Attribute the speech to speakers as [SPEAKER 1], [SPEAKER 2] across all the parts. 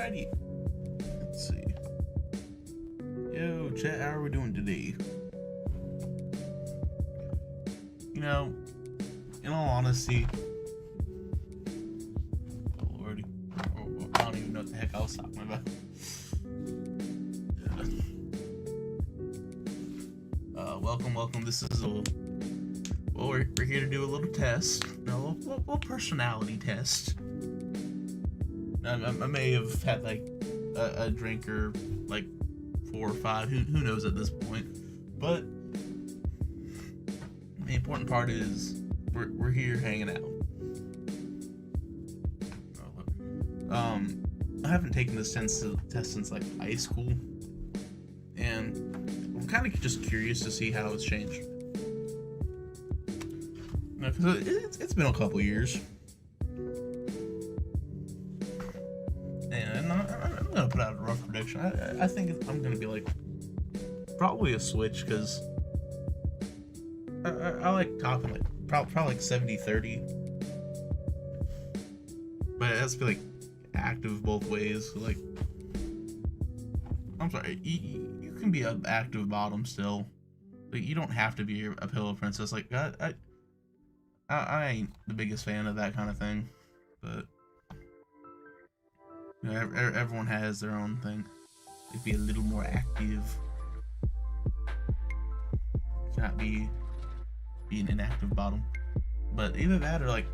[SPEAKER 1] Alrighty. Let's see. Yo, chat, how are we doing today? You know, in all honesty, Lordy, I don't even know what the heck I was talking about. Welcome. This is we're here to do a little test, a little personality test. I may have had like a drink or like 4 or 5, who knows at this point, but the important part is we're here hanging out. I haven't taken this test since like high school, and I'm kind of just curious to see how it's changed. Because it's been a couple years. And I'm gonna put out a rough prediction. I think I'm gonna be like probably a switch, because I like topping like probably like 70-30, but it has to be like active both ways. Like, I'm sorry, you can be an active bottom still. Like, you don't have to be a pillow princess. Like, I ain't the biggest fan of that kind of thing, but you know, everyone has their own thing. Like, be a little more active. Cannot be an inactive bottom. But either that or like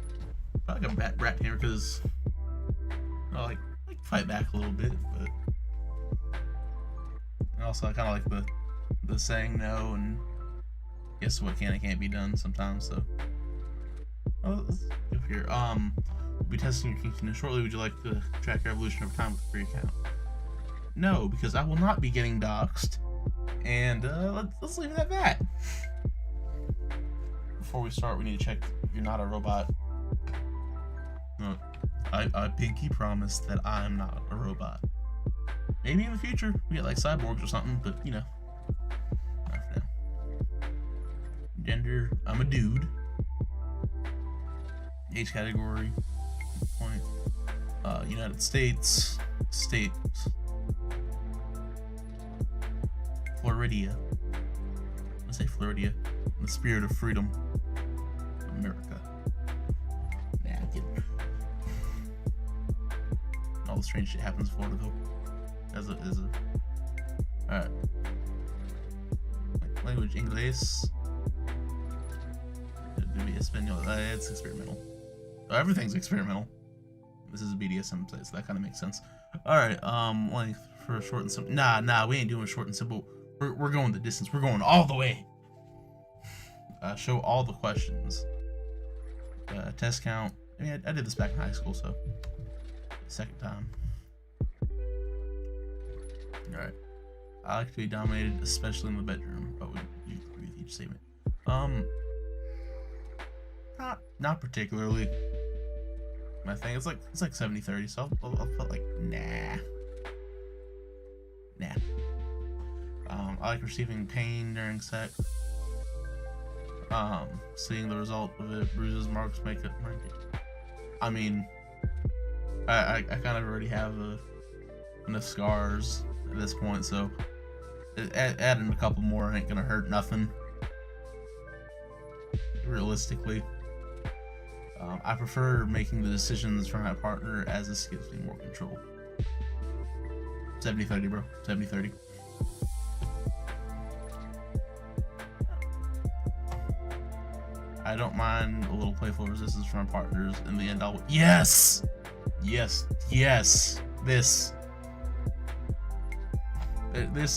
[SPEAKER 1] a rat tamer, because like fight back a little bit, but and also I kind of like the saying no and guess what can and can't be done sometimes. So let's go here. We'll be testing your kinkiness shortly. Would you like to track your evolution over time with a free account? No, because I will not be getting doxxed. And let's leave it at that. Before we start, we need to check if you're not a robot. No, I pinky promise that I'm not a robot. Maybe in the future we get like cyborgs or something, but you know, not for now. Gender, I'm a dude. Age category, point. United States, state, Floridia. I say Floridia, in the spirit of freedom, America. Nah, I'm kidding. All the strange shit happens in Florida though. Alright. Language, English. Espanol. It's experimental. Oh, everything's experimental. This is a BDSM place, so that kind of makes sense. Alright, length for short and simple. Nah, we ain't doing short and simple. We're going the distance. We're going all the way. Show all the questions. Test count. I mean, I did this back in high school, so second time. Alright. I like to be dominated, especially in the bedroom. Oh, you agree with each statement. Not particularly. My thing, it's like 70-30, so I'll put like nah. I like receiving pain during sex. Seeing the result of it, bruises, marks, makeup. I mean, I kind of already have enough scars at this point, so adding a couple more ain't gonna hurt nothing. Realistically. I prefer making the decisions for my partner, as this gives me more control. 70-30, bro. 70-30. I don't mind a little playful resistance from my partners. In the end, I'll... Yes! This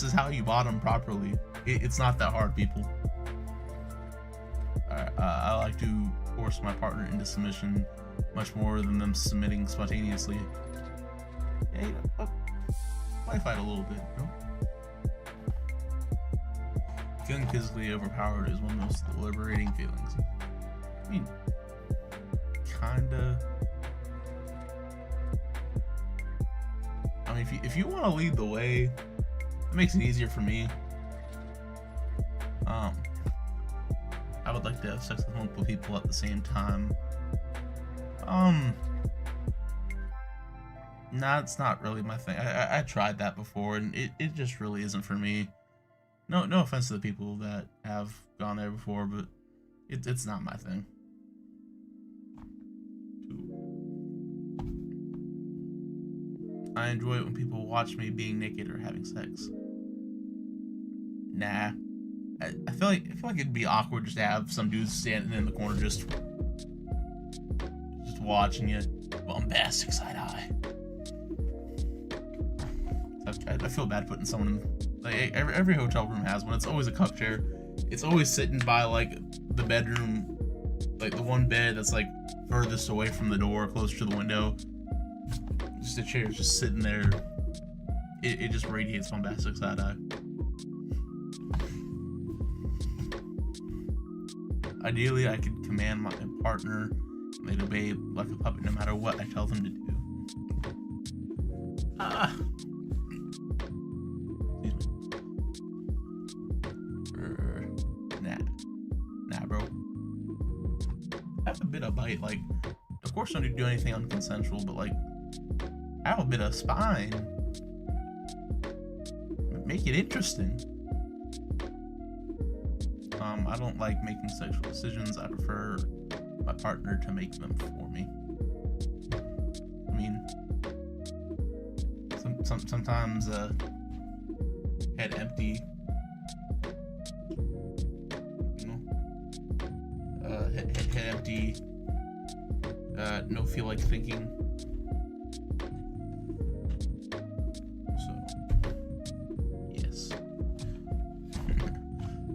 [SPEAKER 1] is how you bottom properly. It's not that hard, people. I like to force my partner into submission much more than them submitting spontaneously. Yeah, you know, I fight a little bit, you know? Feeling physically overpowered is one of the most liberating feelings. I mean, kinda. I mean, if you want to lead the way, it makes it easier for me. I would like to have sex with multiple people at the same time. Nah, it's not really my thing. I tried that before, and it just really isn't for me. No offense to the people that have gone there before, but it's not my thing. I enjoy it when people watch me being naked or having sex. Nah. I feel like it'd be awkward just to have some dude standing in the corner just watching you bombastic side eye. I feel bad putting someone in, like, every hotel room has one. It's always a cup chair. It's always sitting by like the bedroom, like the one bed that's like furthest away from the door, closer to the window. Just a chair just sitting there. It just radiates bombastic side eye. Ideally, I could command my partner, and they'd obey like a puppet no matter what I tell them to do. Nah, bro. Have a bit of bite. Like, of course, don't do anything unconsensual, but like, have a bit of spine. Make it interesting. I don't like making sexual decisions. I prefer my partner to make them for me. I mean, sometimes head empty, you know, head empty, no feel like thinking.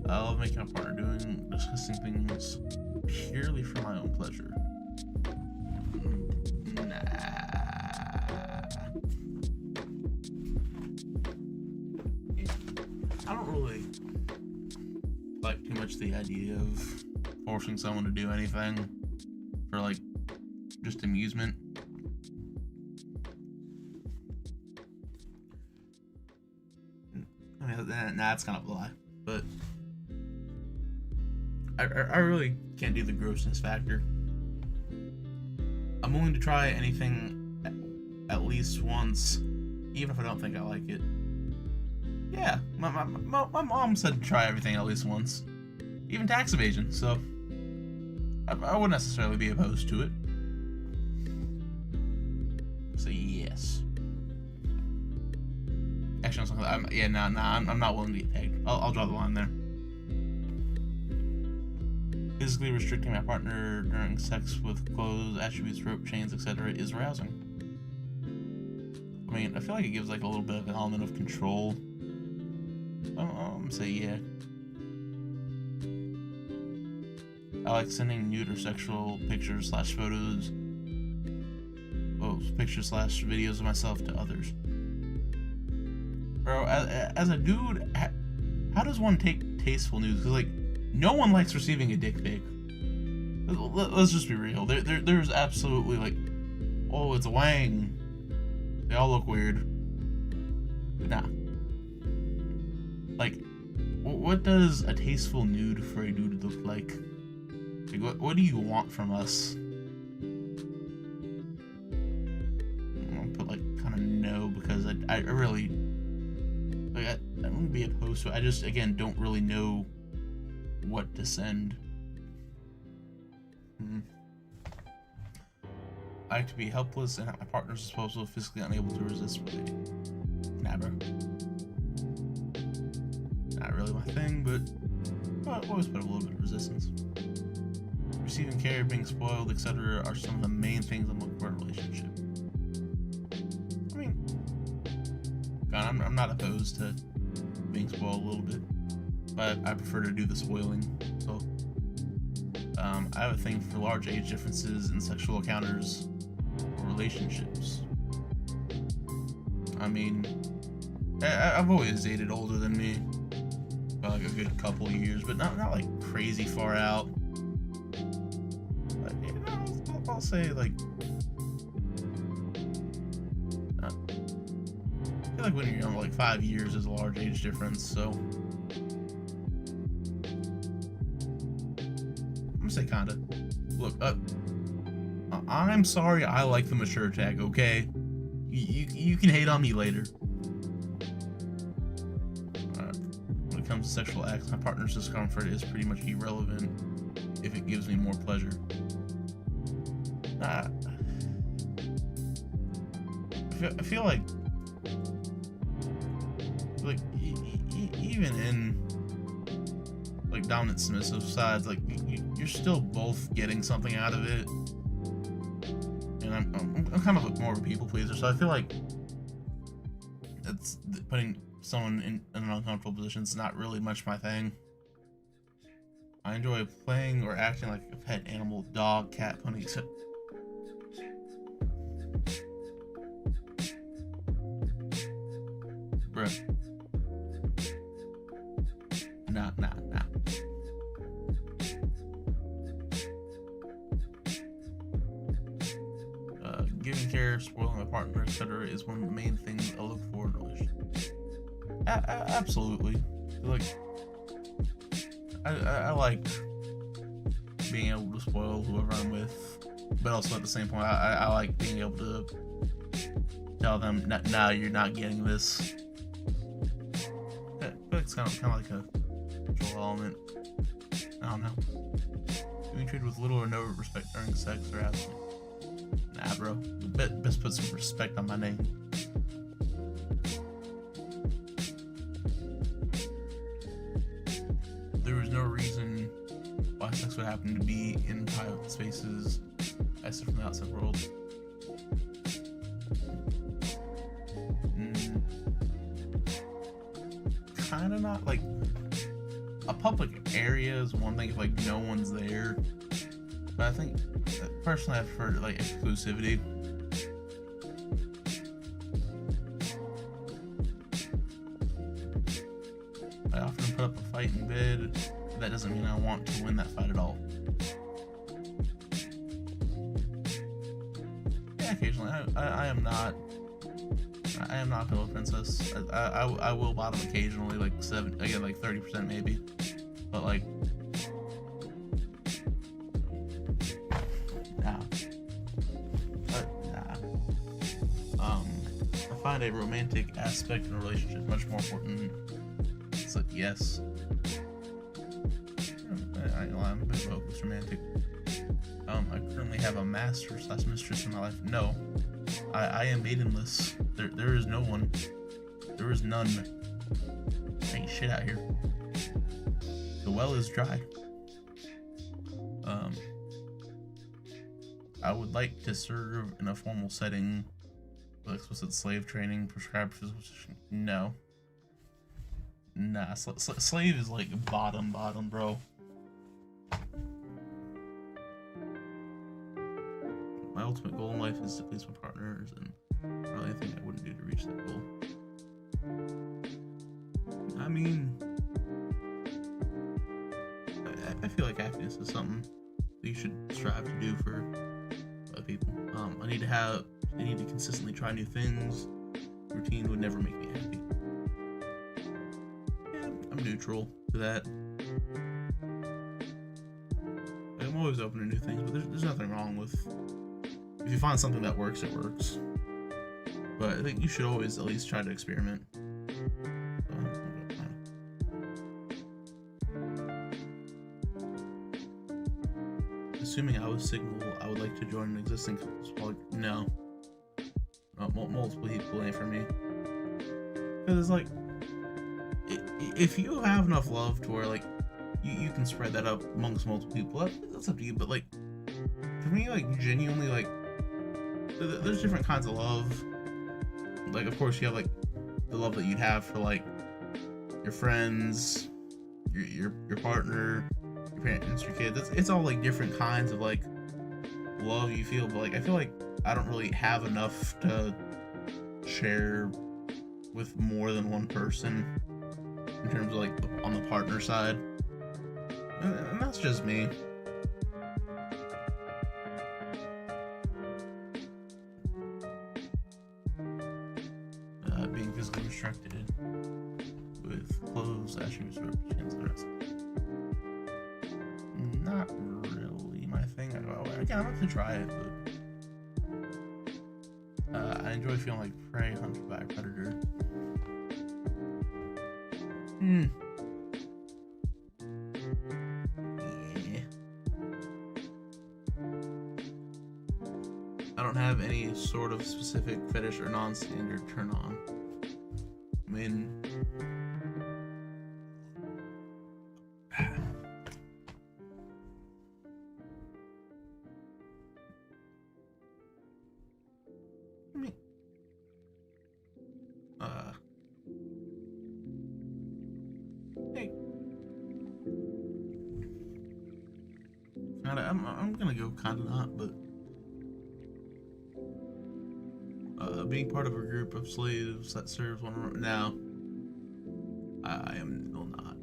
[SPEAKER 1] I love making my partner doing disgusting things purely for my own pleasure. Nah. I don't really like too much the idea of forcing someone to do anything for like just amusement. I mean, nah, that's kind of a lie, but I really can't do the grossness factor. I'm willing to try anything at least once, even if I don't think I like it. Yeah, my mom said to try everything at least once, even tax evasion, so I wouldn't necessarily be opposed to it. So yes. Actually, I'm not willing to get pegged. I'll draw the line there. Physically restricting my partner during sex with clothes, attributes, rope, chains, etc. is arousing. I mean, I feel like it gives like a little bit of an element of control. I'm gonna say yeah. I like sending nude or sexual pictures / photos, pictures / videos of myself to others. Bro, as a dude, how does one take tasteful nudes? Because like, no one likes receiving a dick pic. Let's just be real. There's absolutely like, oh, it's a wang. They all look weird. But nah. Like, what does a tasteful nude for a dude look like? Like, what do you want from us? I'm gonna put like kind of no, because I really, like, I wouldn't be opposed to it. I just, again, don't really know what to send. I like to be helpless and at my partner's disposal, physically unable to resist. Nah, bro. Not really my thing, but I'll always put a little bit of resistance. Receiving care, being spoiled, etc. are some of the main things I'm looking for in a relationship. I mean, God, I'm not opposed to being spoiled a little bit, but I prefer to do the spoiling. So, I have a thing for large age differences in sexual encounters or relationships. I mean, I've always dated older than me, by like a good couple years, but not like crazy far out. But, you know, I'll say like, I feel like when you're young, like 5 years is a large age difference, so I'm gonna say kinda. Look, I'm sorry I like the mature tag, okay? You can hate on me later. When it comes to sexual acts, my partner's discomfort is pretty much irrelevant if it gives me more pleasure. I feel like even in like dominant submissive sides, like you're still both getting something out of it. And I'm kind of more of a people pleaser, so I feel like it's putting someone in an uncomfortable position is not really much my thing. I enjoy playing or acting like a pet animal, dog, cat, pony, etc. Bruh. Nah. Giving care, spoiling my partner, etc. is one of the main things I look for in a relationship. Absolutely. Like, I like being able to spoil whoever I'm with, but also at the same point, I like being able to tell them, "No, you're not getting this." It's kind of like a control element. I don't know. Being treated with little or no respect during sex or absence. Nah, bro. Best put some respect on my name. There was no reason why sex would happen to be in private spaces, aside from the outside world. Kind of not. Like, a public area is one thing if like no one's there, but I think personally I prefer like exclusivity. I often put up a fight in bed, but that doesn't mean I want to win that fight at all. Yeah, occasionally I am not a pillow princess. I will bottom occasionally, like 30% maybe, but like, nah. I find a romantic aspect in a relationship much more important. It's like, yes, I'm a bit vocalist romantic. I currently have a master/mistress in my life. No, I am maidenless. There is no one. There is none. Ain't shit out here. The well is dry. I would like to serve in a formal setting with explicit slave training, prescribed physical position. No. Nah, slave is like bottom, bro. My ultimate goal in life is to please my partners, and probably anything I wouldn't do to reach that goal. I mean, I feel like happiness is something that you should strive to do for other people. I need to consistently try new things. Routine would never make me happy. Yeah, I'm neutral to that. I'm always open to new things, but there's nothing wrong with, if you find something that works, it works. But I think you should always at least try to experiment. Assuming I was single, I would like to join an existing couple. No. Multiple people ain't for me. Because it's like, if you have enough love to where like you can spread that up amongst multiple people, that's up to you. But like, for me, like genuinely, like there's different kinds of love. Like, of course, you have like the love that you'd have for like your friends, your partner, your parents, your kids. It's all like different kinds of like love you feel. But like, I feel like I don't really have enough to share with more than one person in terms of like on the partner side, and that's just me. Being physically restricted with clothes, attributes, representations, the rest. Not really my thing. Again, I'd like to try it, but I enjoy feeling like prey hunted by a predator. Yeah. I don't have any sort of specific fetish or non-standard turn on. I mean, hey, I'm gonna go kind of not, but being part of a group of slaves that serves one another. Now, I am still not.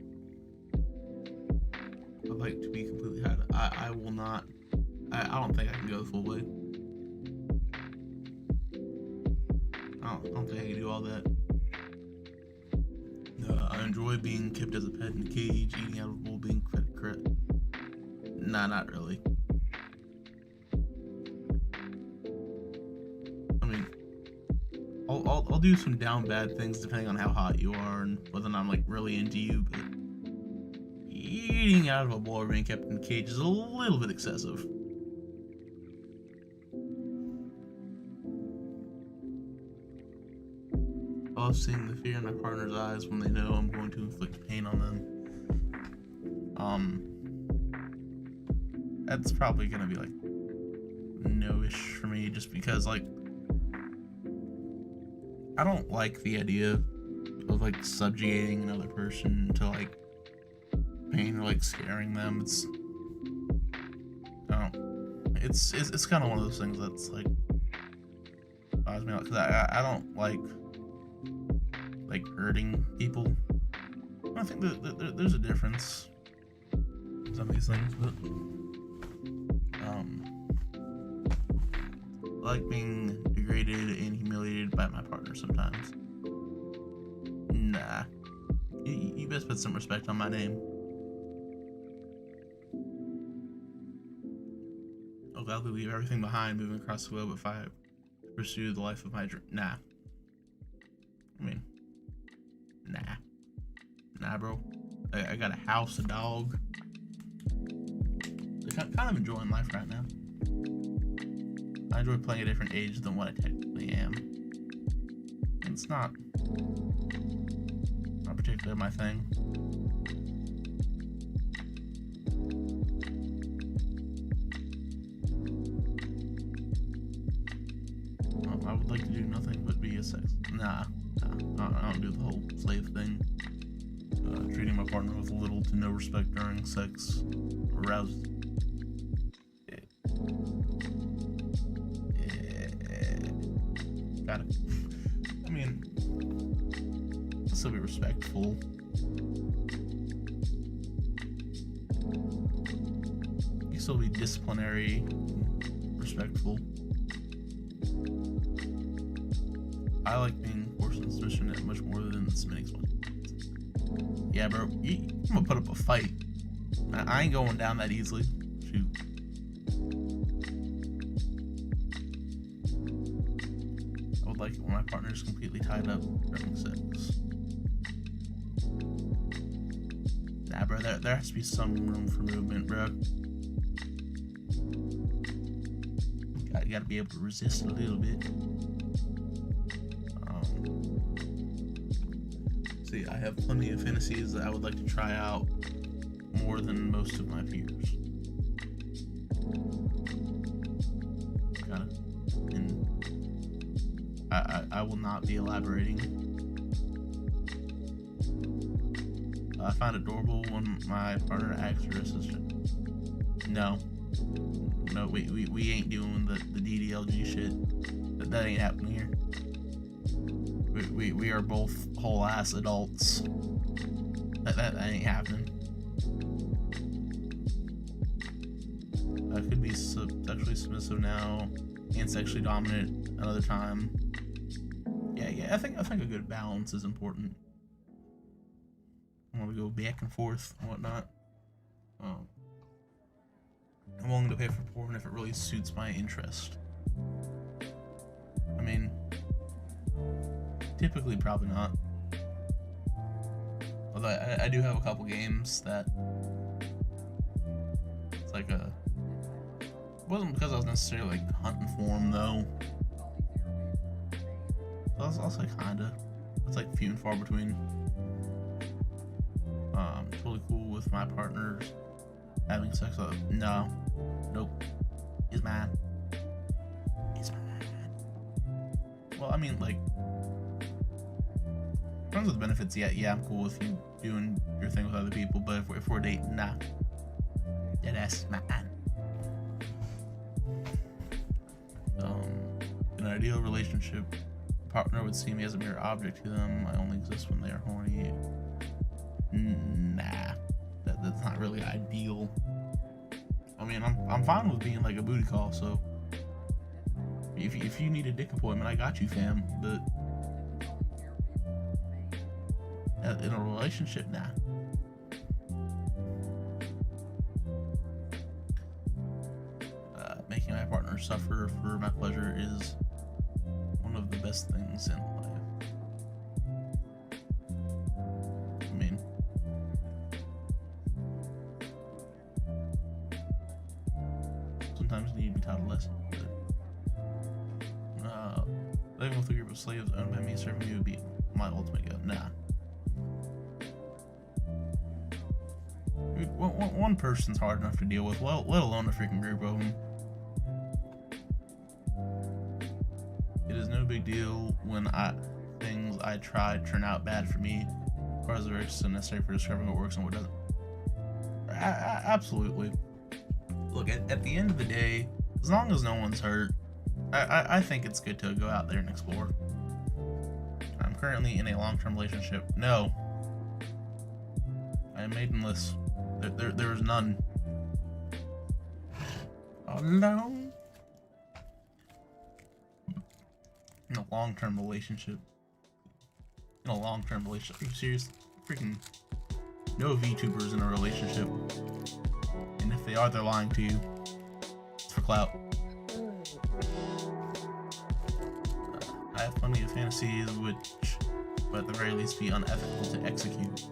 [SPEAKER 1] I'd like to be completely high. I will not. I don't think I can go the full way. I don't think I can do all that. I enjoy being kept as a pet in a cage, eating out of a bowl, being correct. Nah, not really. I mean, I'll do some down bad things depending on how hot you are and whether or not I'm like really into you, but eating out of a bowl or being kept in a cage is a little bit excessive. I love seeing the fear in my partner's eyes when they know I'm going to inflict pain on them. That's probably gonna be like no-ish for me, just because like I don't like the idea of like subjugating another person to like pain or like scaring them. It's kind of one of those things that's like bothers me out, because I don't like hurting people. I think that there's a difference in some of these things, but I like being degraded and humiliated by my partner sometimes. Nah, you best put some respect on my name. I'll gladly leave everything behind, moving across the globe if I pursue the life of my dream. Nah. I mean, nah, bro. I got a house, a dog. I'm kind of enjoying life right now. I enjoy playing at a different age than what I technically am. It's not particularly my thing. I would like to do nothing but be a sex. Nah, I don't do the whole slave thing. Treating my partner with little to no respect during sex arouses. Got it. I mean, I'll still be respectful. You can still be disciplinary, respectful. I like being forced into submission much more than submitting someone. Yeah, bro, I'm gonna put up a fight. I ain't going down that easily. Shoot. I would like it when my partner is completely tied up during sex. Nah, bro, there has to be some room for movement, bro. You gotta be able to resist a little bit. See, I have plenty of fantasies that I would like to try out more than most of my peers. And I will not be elaborating. I find it adorable when my partner asks her assistant. No, we ain't doing the DDLG shit. That ain't happening here. We are both whole ass adults. That ain't happening. I could be sexually submissive now and sexually dominant another time. Yeah. I think a good balance is important. I want to go back and forth and whatnot. I'm willing to pay for porn if it really suits my interest. I mean, typically probably not. Although I do have a couple games that it's like a. It wasn't because I was necessarily like hunting for them though. So I was like kinda. It's like few and far between. Totally cool with my partners having sex with. No, nope. He's mine. He's mine. Well, I mean, like, in terms of the benefits, yeah, I'm cool with you doing your thing with other people, but if we're dating, nah. That ass is mine. In an ideal relationship, partner would see me as a mere object to them. I only exist when they are horny. Nah, that's not really ideal. I mean, I'm fine with being like a booty call. So if you need a dick appointment, I got you, fam. But in a relationship, nah. Making my partner suffer for my pleasure is one of the best things in life. I mean, sometimes you need to be taught a lesson. But living with a group of slaves owned by me serving you would be my ultimate goal. Nah. Dude, one person's hard enough to deal with, let alone a freaking group of them. It is no big deal when things I try turn out bad for me. Requires the risks necessary for discovering what works and what doesn't. Absolutely. Look, at the end of the day, as long as no one's hurt, I think it's good to go out there and explore. I'm currently in a long-term relationship. No. I am maidenless. There is none. Alone? In a long-term relationship. Are you serious? Freaking no VTubers in a relationship. And if they are, they're lying to you. It's for clout. I have plenty of fantasies which, but at the very least, be unethical to execute.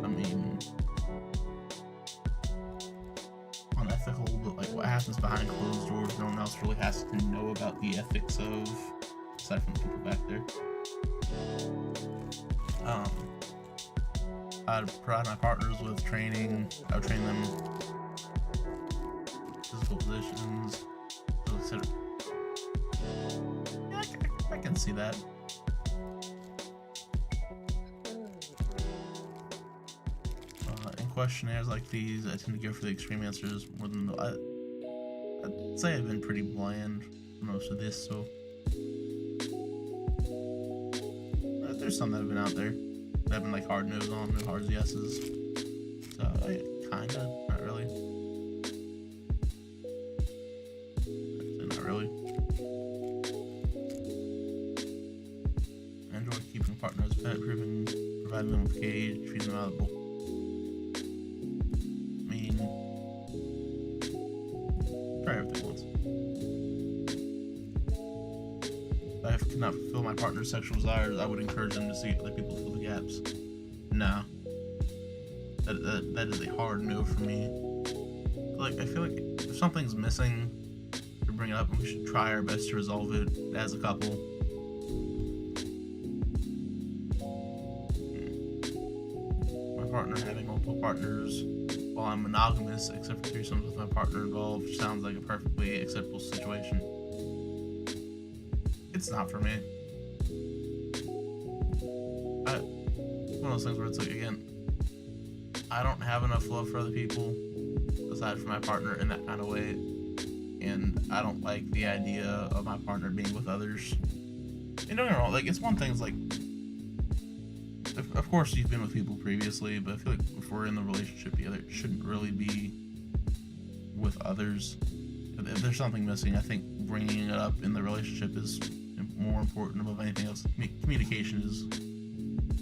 [SPEAKER 1] I mean, unethical, but like what happens behind closed doors, no one else really has to know about the ethics of, aside from the people back there. I'd provide my partners with training. I would train them physical positions, etc. Yeah, I can see that. In questionnaires like these, I tend to go for the extreme answers more than I'd say I've been pretty bland for most of this, so there's some that have been out there. I've been like hard no's on, no hard yeses. So kinda, not really. Actually, not really. I enjoy keeping partners pet, providing them with cage, treating them out of the bowl. I mean, try everything once. If I cannot fulfill my partner's sexual desires, I would encourage them to see other people fill the gaps. No. That is a hard no for me. Like, I feel like if something's missing, we bring it up and we should try our best to resolve it as a couple. My partner having multiple partners while I'm monogamous, except for threesomes with my partner involved, sounds like a perfectly acceptable situation. It's not for me. One of those things where it's like, again, I don't have enough love for other people aside from my partner in that kind of way, and I don't like the idea of my partner being with others. And don't get me wrong, like, it's one thing, it's like, of course you've been with people previously, but I feel like if we're in the relationship together, it shouldn't really be with others. If there's something missing, I think bringing it up in the relationship is more important above anything else. Communication is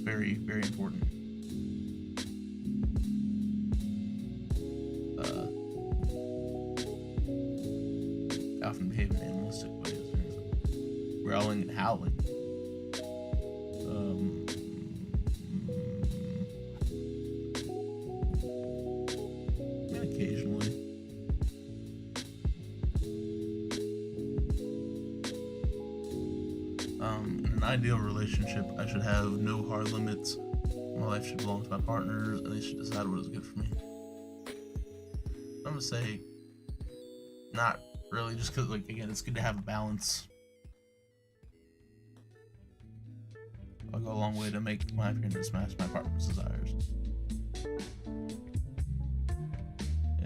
[SPEAKER 1] very, very important. growling and howling. Occasionally. In an ideal relationship, I should have no hard limits. My life should belong to my partners, and they should decide what is good for me. I'm gonna say, not really, just because, like, again, it's good to have a balance. I'll go a long way to make my appearance match my partner's desires.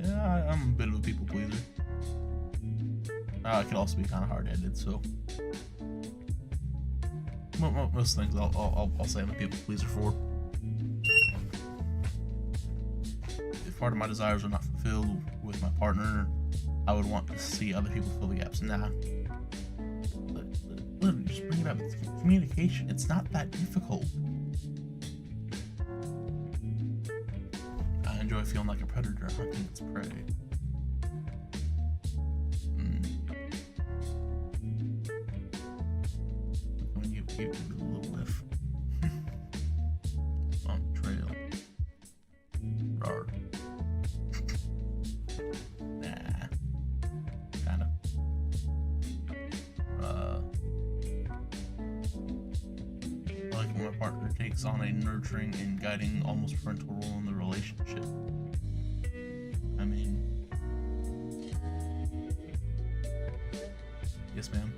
[SPEAKER 1] Yeah, I'm a bit of a people pleaser. I can also be kind of hard-headed, so most things I'll say I'm a people pleaser for. If part of my desires are not fulfilled with my partner, I would want to see other people fill the gaps. Nah. Literally, just bring it up. It's communication. It's not that difficult. I enjoy feeling like a predator hunting its prey. Let me give you a little whiff. On the trail. Rawr. Nah. Kinda. I like when my partner takes on a nurturing and guiding, almost parental role in the relationship. I mean, yes, ma'am.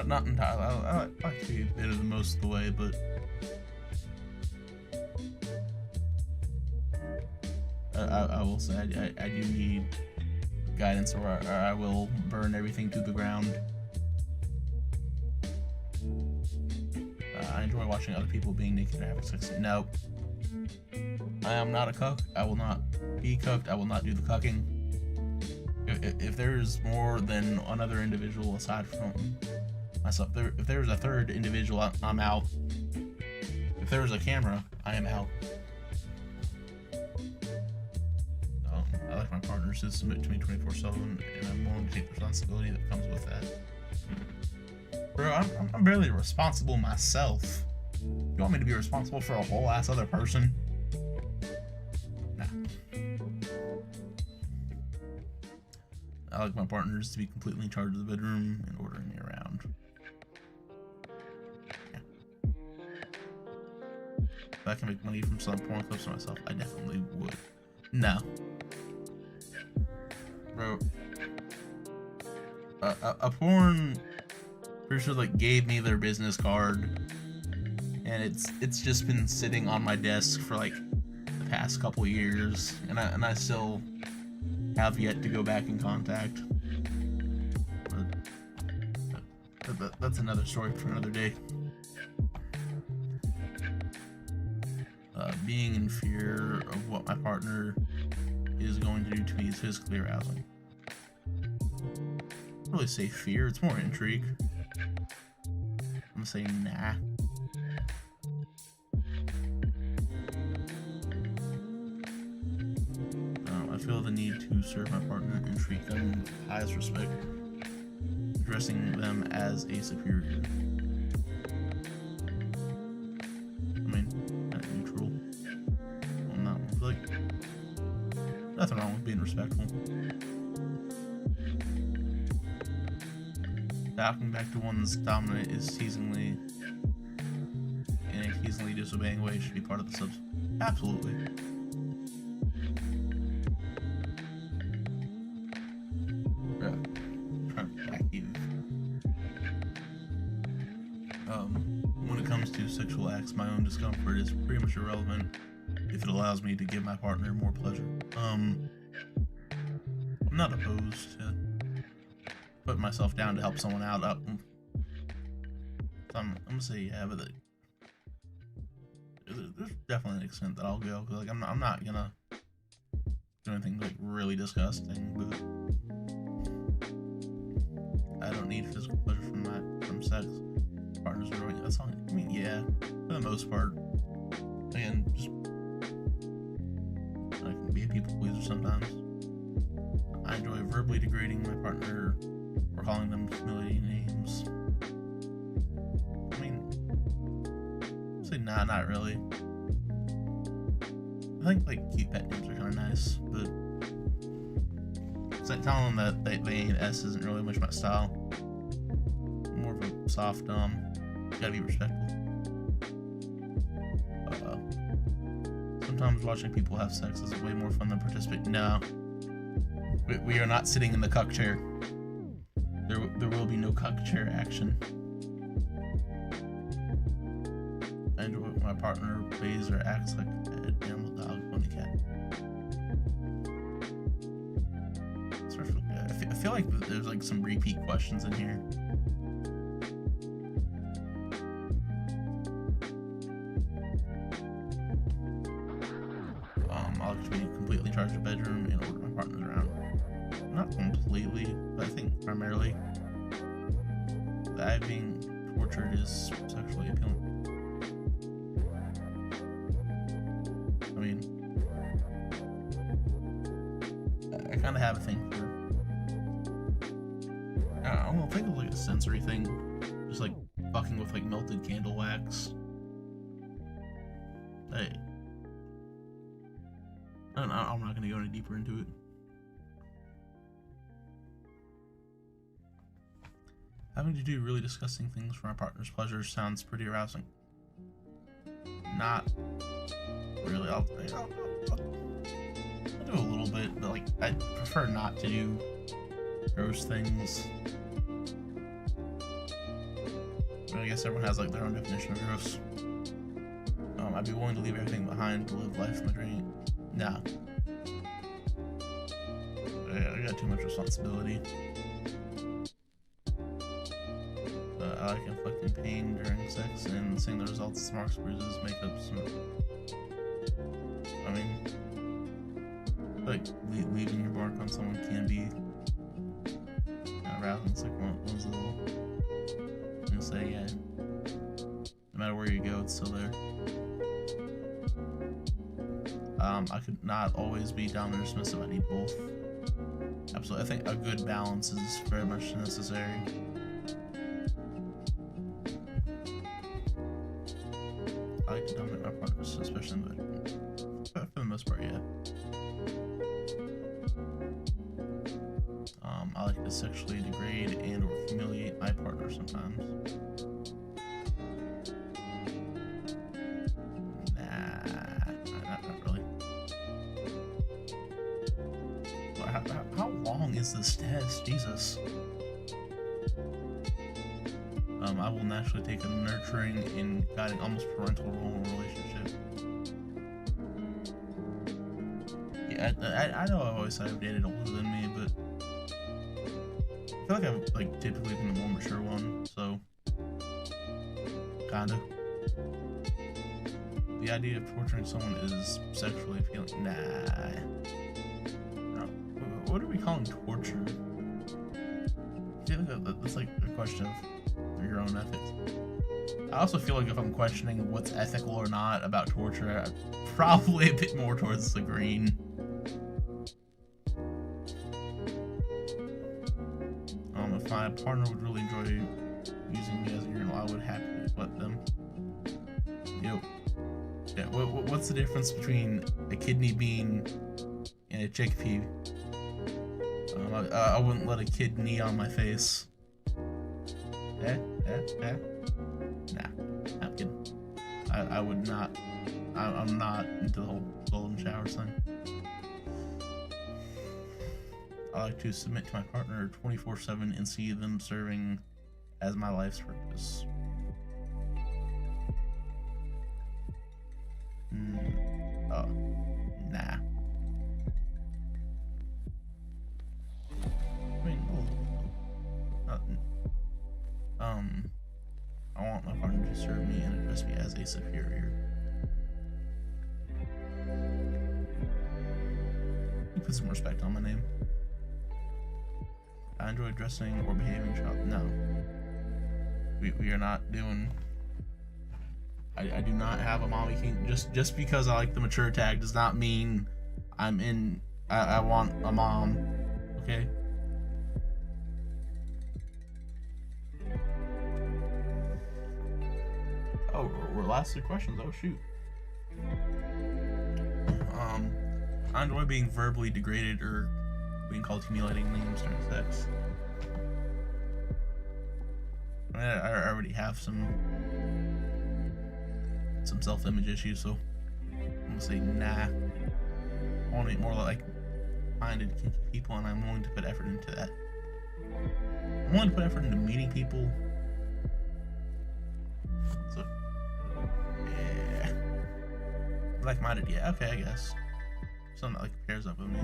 [SPEAKER 1] Not entirely. I like to be a bit of the most of the way, but I will say I do need guidance, or I will burn everything to the ground. I enjoy watching other people being naked or having sex. No. I am not a cook. I will not be cooked. I will not do the cooking. If there is more than another individual aside from myself, if there is a third individual, I'm out. If there is a camera, I am out. I like my partners to submit to me 24/7, and I'm willing to take the responsibility that comes with that. Bro, I'm barely responsible myself. You want me to be responsible for a whole ass other person? Nah. I like my partners to be completely in charge of the bedroom and ordering me around. Yeah. If I can make money from selling porn clips to myself, I definitely would. No. Bro. A porn producer like gave me their business card, and it's just been sitting on my desk for like the past couple years, and I still have yet to go back in contact. But that's another story for another day. Being in fear of what my partner is going to do to me is physically arousing. I don't really say fear, it's more intrigue. I'm gonna say nah. I feel the need to serve my partner and treat them with the highest respect, addressing them as a superior. I mean, kind of neutral on that one. Like, nothing wrong with being respectful. Talking back to one's dominant is teasingly, in a teasingly disobeying way, should be part of the subs. Absolutely. When it comes to sexual acts, my own discomfort is pretty much irrelevant if it allows me to give my partner more pleasure. I'm not opposed to putting myself down to help someone out. I'm gonna say yeah, but there's definitely an extent that I'll go. Cause like I'm not gonna do anything like really disgusting, but I don't need physical pleasure from sex. Partners are doing that's all. I mean, yeah, for the most part. Again, just I can be a people pleaser sometimes. I enjoy verbal verbally degrading my partner or calling them humiliating names. I mean, say nah, not really. I think like cute pet names are kind of nice, but it's like telling them that they ain't S isn't really much my style. More of a soft gotta be respectful. Sometimes watching people have sex is way more fun than participating. No, we are not sitting in the cuck chair. There will be no cuck chair action. I enjoy when my partner plays or acts like a animal, dog, bunny, cat. I feel like there's like some repeat questions in here. I like to be completely charged a bedroom and order my partners around. Not completely, but I think primarily that being tortured is sexually appealing. I mean, I kind of have a thing for, I don't know, think of like a sensory thing, just like fucking with like melted candle wax. Hey, I'm not gonna go any deeper into it. Having to do really disgusting things for my partner's pleasure sounds pretty arousing. Not really. I'll do a little bit, but like I prefer not to do gross things. But I guess everyone has like their own definition of gross. I'd be willing to leave everything behind to live life in the dream. Nah. I got too much responsibility. I like inflicting pain during sex and seeing the results, marks, bruises, makeups. I mean, like leaving your mark on someone can be arousing. It's like one of those little, you say, yeah, no matter where you go, it's still there. I could not always be dominant or submissive. I need both. Absolutely. I think a good balance is very much necessary. I like to dominate my partners, especially in the bedroom. But for the most part, yeah. I like to sexually degrade and or humiliate my partner sometimes. How long is this test? Jesus. I will naturally take a nurturing and guiding, almost parental role in a relationship. Yeah, I know I've always said I've dated older than me, but I feel like I've like typically been the more mature one, so kinda. The idea of torturing someone is sexually appealing. Nah. What are we calling torture? I feel like that's like a question of your own ethics. I also feel like if I'm questioning what's ethical or not about torture, I'm probably a bit more towards the green. If my partner would really enjoy using me as a urinal, I would happily let them. Yo, yeah. What's the difference between a kidney bean and a chickpea? I wouldn't let a kid knee on my face. Nah, I'm kidding. I would not. I'm not into the whole golden shower thing. I like to submit to my partner 24/7 and see them serving as my life's purpose. Oh, nah. I want my partner to serve me and address me as a superior. You put some respect on my name. I enjoy dressing or behaving child. No. We are not doing. I do not have a mommy king. Just because I like the mature tag does not mean I'm in. I want a mom. Okay. last 3 questions. Oh shoot. I enjoy being verbally degraded or being called humiliating names during sex. I mean, I already have some self-image issues, so I'm gonna say nah. I want to be more like minded kinky people, and I'm willing to put effort into that. I'm willing to put effort into meeting people. So yeah, like-minded. Yeah, okay, I guess something that like pairs up with me.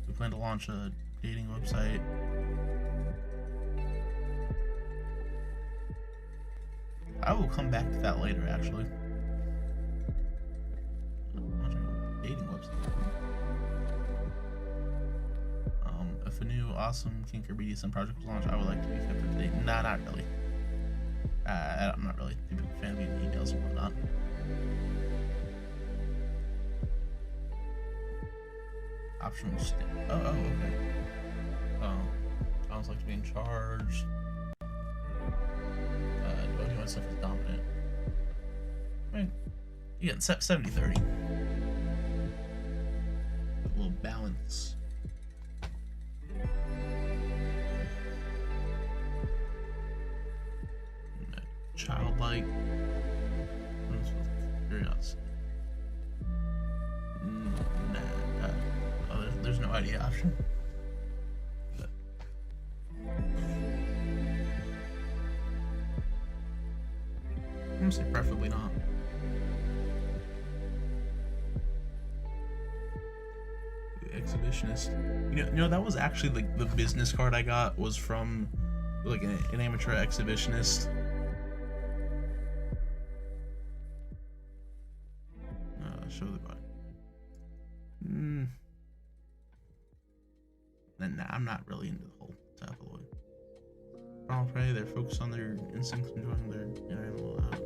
[SPEAKER 1] We plan to launch a dating website. I will come back to that later, actually. Dating website. If a new awesome kink or BDSM project was launched, I would like to be kept up to date. Nah, not really. I'm not really a big fan of getting emails and whatnot. Optional step. Oh, okay. I was like to be in charge. Do I do myself as dominant? I mean, you get 70-30. A little balance. Childlike. Curiosity. Nah. There's no idea option. I'm gonna say preferably not. The exhibitionist. You know that was actually like the business card I got was from like an amateur exhibitionist. Show the body. Nah, I'm not really into the whole tabloid. Primal prey, they're focused on their instincts, enjoying their inner animal out.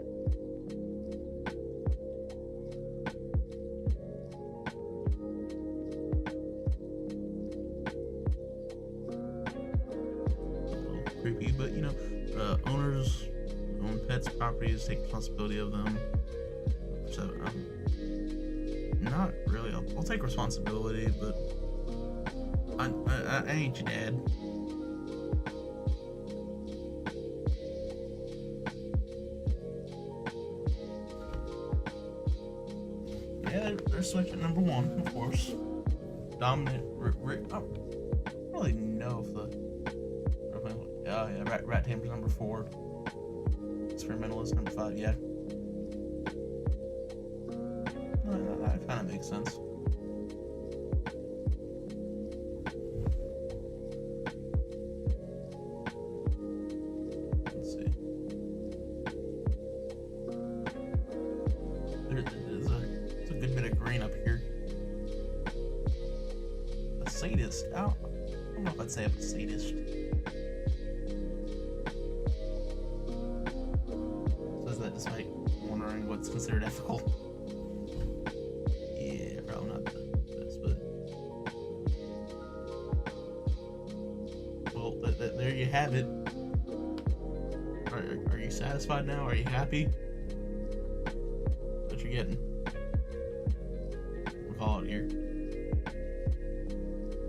[SPEAKER 1] A little creepy, but you know, owners own pets, properties, take responsibility of them. So, not really. I'll take responsibility, but I ain't your dad. Yeah, they're switching number 1, of course. Dominant. I don't really know if the. Oh yeah, rat tamer's number 4. Experimentalist number 5. Yeah. That kind of makes sense. Let's see. There's a good bit of green up here. A sadist. I don't know if I'd say I'm a sadist. Says that despite wondering what's considered ethical. There you have it. Are you satisfied now? Are you happy? What you're getting? We'll call it here.